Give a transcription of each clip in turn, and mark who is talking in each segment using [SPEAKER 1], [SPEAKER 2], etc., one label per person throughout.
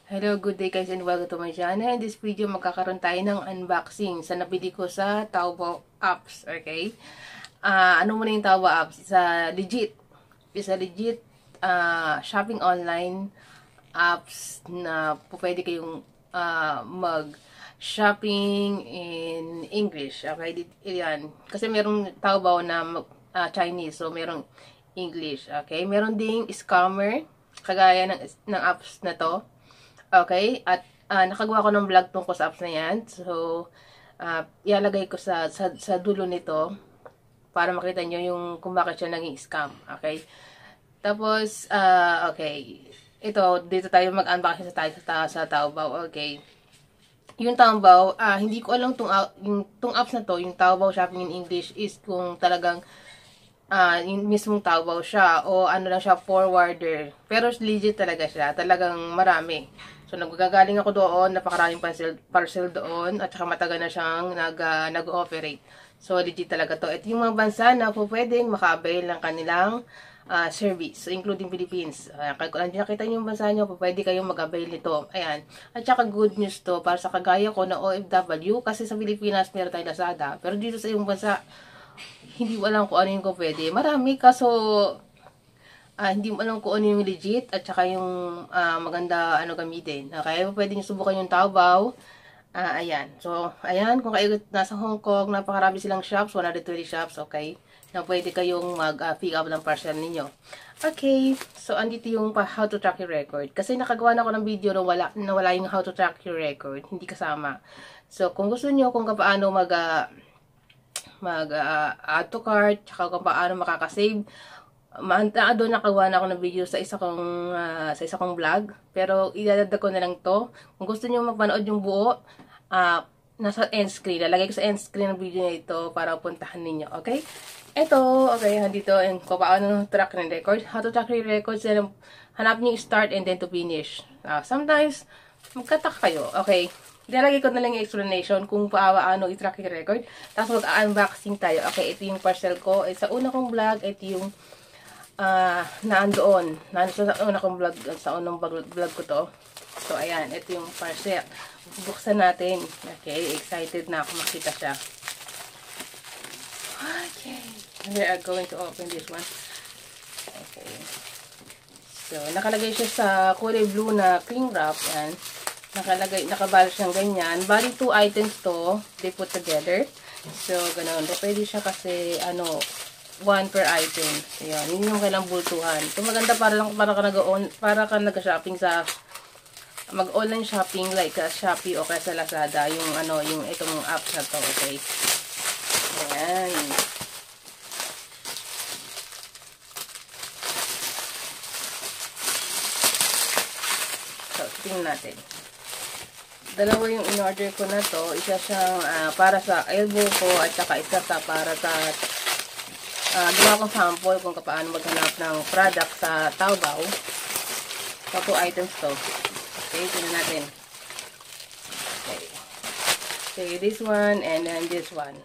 [SPEAKER 1] Hello, good day guys and welcome to my channel. In this video, magkakaroon tayo ng unboxing sa nabili ko sa Taobao apps, okay? Ano muna yung Taobao apps? Isa legit shopping online apps na pwede kayong mag-shopping in English, okay? Yan. Kasi merong Taobao na Chinese, so merong English, okay? Meron ding scammer, kagaya ng apps na to. Okay, at nakagawa ko ng vlog tungkol sa apps na yan. So, ilalagay ko sa dulo nito para makita nyo yung kung bakit siya naging scam. Okay, tapos, okay, dito tayo mag-unboxing sa Taobao. Okay, yung Taobao, hindi ko alam tong apps na to, yung Taobao Shopping in English is kung talagang yung mismong Taobao siya o ano lang siya, forwarder. Pero legit talaga siya, talagang marami. So, nagagaling ako doon, napakaraming parcel doon, at saka matagal na siyang nag-ooperate. So, legit talaga to. Ito yung mga bansa na po pwedeng maka-avail ng kanilang service, so, including Philippines. Kung nakita niyo yung bansa nyo, pwede kayong mag-avail nito. Ayan. At saka good news to, para sa kagaya ko na OFW, kasi sa Pilipinas meron tayong Lazada. Pero dito sa yung bansa, hindi mo alam kung ano yung pwede. Marami, kaso hindi mo alam kung ano yung legit at saka yung maganda gamitin. Kaya pwede nyo subukan yung Taobao. Ayan. So, ayan, kung kayo nasa Hong Kong, napakarami silang shops, 120 shops, okay, na pwede kayong mag-pick up ng parcel ninyo. Okay, so andito yung how to track your record. Kasi nakagawa na ako ng video na wala yung how to track your record, hindi kasama. So, kung gusto niyo kung paano add to cart, tsaka kung paano makakasave. Doon nakagawa na ako ng video sa isa kong vlog, pero idadagdag ko na lang to. Kung gusto niyo mapanood yung buo, nasa end screen. Lalagay ko sa end screen ng video na ito para puntahan ninyo, okay? Okay, dito kung paano track ng record. How to track your records, hanap niyo yung start and then to finish. Sometimes, magkataka kayo, okay? Ilalagay ko na lang yung explanation kung paano i-track yung record. Tapos mag-unboxing tayo. Okay, ito yung parcel ko. Sa una kong vlog, ito yung naandoon. Sa una kong vlog, sa unang vlog ko to. So, ayan. Ito yung parcel. Buksan natin. Okay, excited na ako makita siya. Okay. We are going to open this one. Okay. So, nakalagay siya sa kulay blue na cling wrap. Ayan. Nakabalot siyang ganyan. Bali, 2 items to, they put together. So, ganoon. Pwede siya kasi, 1 per item. Ayan, yun yung kailang bultuhan. So, maganda para ka nag-shopping sa, mag-online shopping like Shopee o kaya sa Lazada, yung itong app na to, okay? Ayan. So, tingnan natin. Dalawa yung in-order ko na to. Isa siyang para sa elbow ko at saka isa para sa gawa kong sample kung paano maghanap ng product sa Taobao. So, 2 items to. Okay, tingnan natin. Okay, this one and then this one.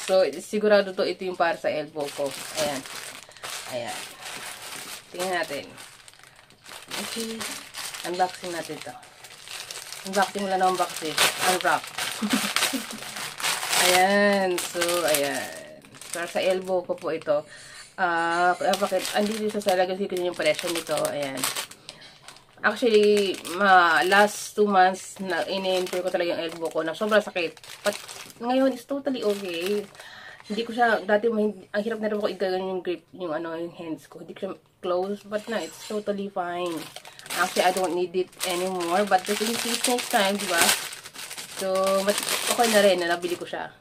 [SPEAKER 1] So, sigurado to ito yung para sa elbow ko. Ayan. Ayan. Tingnan natin. Okay. Unboxing natin to. Unboxing wala na unboxing. Unwrap. Ayan. So, ayan. Para sa elbow ko po ito. Bakit? Andito sa lagay ko yung presyo nito. Ayan. Actually, last 2 months na in-enter ko talaga yung elbow ko na sobrang sakit. But, ngayon is totally okay. Hindi ko siya, dati ang hirap na rin ako igagan yung grip, yung hands ko. Hindi ko siya close, but na, it's totally fine. Actually, I don't need it anymore, but just in case next time, diba? So, okay na rin, nabili ko siya.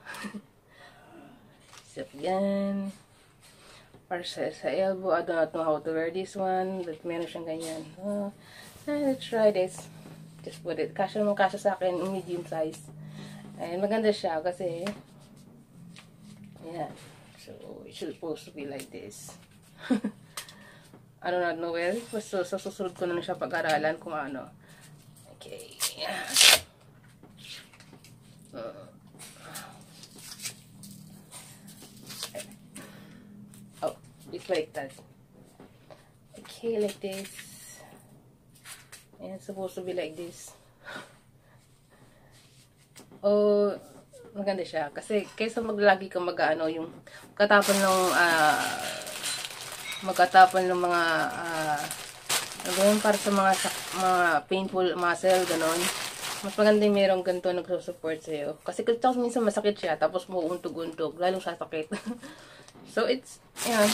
[SPEAKER 1] So, yan. Para sa elbow, I do not know how to wear this one, but meron siyang ganyan. Let's try this. Just put it. Kasya sa akin, medium size. Ayun, maganda siya kasi, yeah. So, it should supposed to be like this. I do not know where. Basta sa susunod ko na siya pag-aralan kung ano. Okay. It's like that. Okay, like this. And it's supposed to be like this. Oh, maganda siya. Kasi, kaysa maglagi ka mag-ano, yung magkatapon ng mga, para sa mga painful muscle, ganon. Mas maganda yung merong ganito nagsusupport sa'yo. Kasi minsan masakit siya, tapos muuntog-untog, lalong sasakit. So, it's, yan.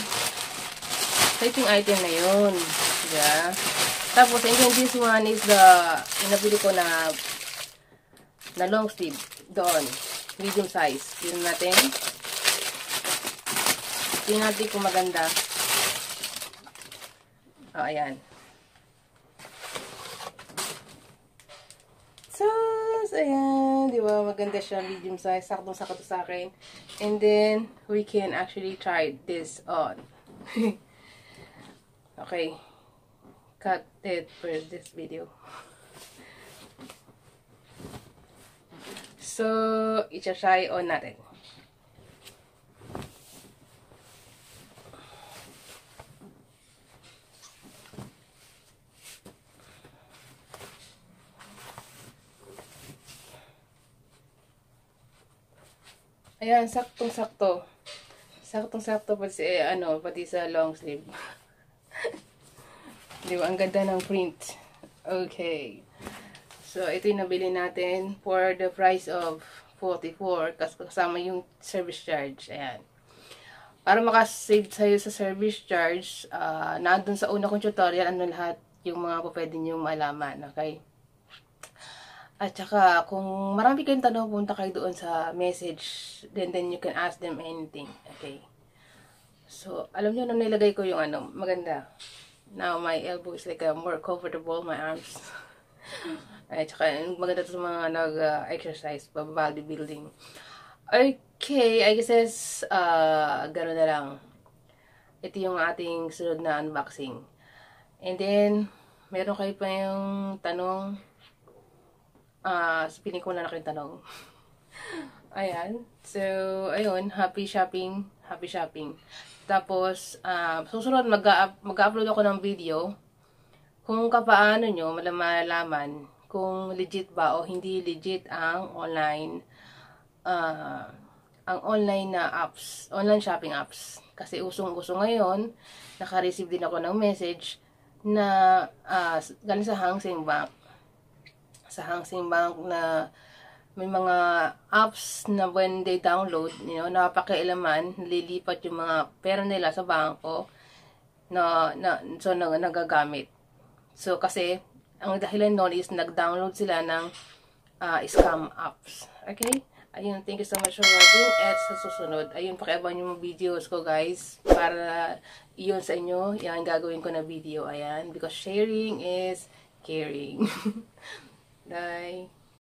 [SPEAKER 1] Typing item na yun. Yeah. Tapos, and then this one is inabili ko na long sleeve. Doon. Medium size. Tingnan natin. Tingnan natin kung maganda. Oh, ayan. So, ayan. Diba? Maganda siya. Medium size. Saktong-sakto sa akin. And then, we can actually try this on. Okay. Cut it for this video. So, i-try on natin. Ayan, saktong-sakto. Saktong-sakto pati sa long sleeve. Di ba? Ang ganda ng print. Okay. So, ito yung nabili natin for the price of 44 kasama yung service charge. Ayan. Para makasave sa'yo sa service charge, nandun sa una kong tutorial, lahat yung mga pwede nyo malaman. Okay? At saka, kung marami kayong tanong, punta kayo doon sa message, then you can ask them anything. Okay? So, alam nyo na nilagay ko yung maganda. Now, my elbow is like more comfortable, my arms. At saka, maganda sa mga nag-exercise, bodybuilding. Okay, I guess, gano'n na lang. Ito yung ating sunod na unboxing. And then, meron kayo pa yung tanong. Piling ko na kayong tanong. Ayan. So, ayun, happy shopping. Happy shopping. Tapos, susunod, mag-upload ako ng video kung paano nyo malalaman kung legit ba o hindi legit ang online na apps, online shopping apps. Kasi usong-uso ngayon, naka-receive din ako ng message na galing sa Hang Seng Bank. Sa Hang Seng Bank na may mga apps na when they download, napakialaman, nililipat yung mga pera nila sa bangko so nagagamit. So, kasi, ang dahilan nun is nag-download sila ng scam apps. Okay? Ayun, thank you so much for watching. At sa susunod, ayun, pakiabang yung mga videos ko, guys. Para iyon sa inyo, yan gagawin ko na video. Ayan, because sharing is caring. Bye!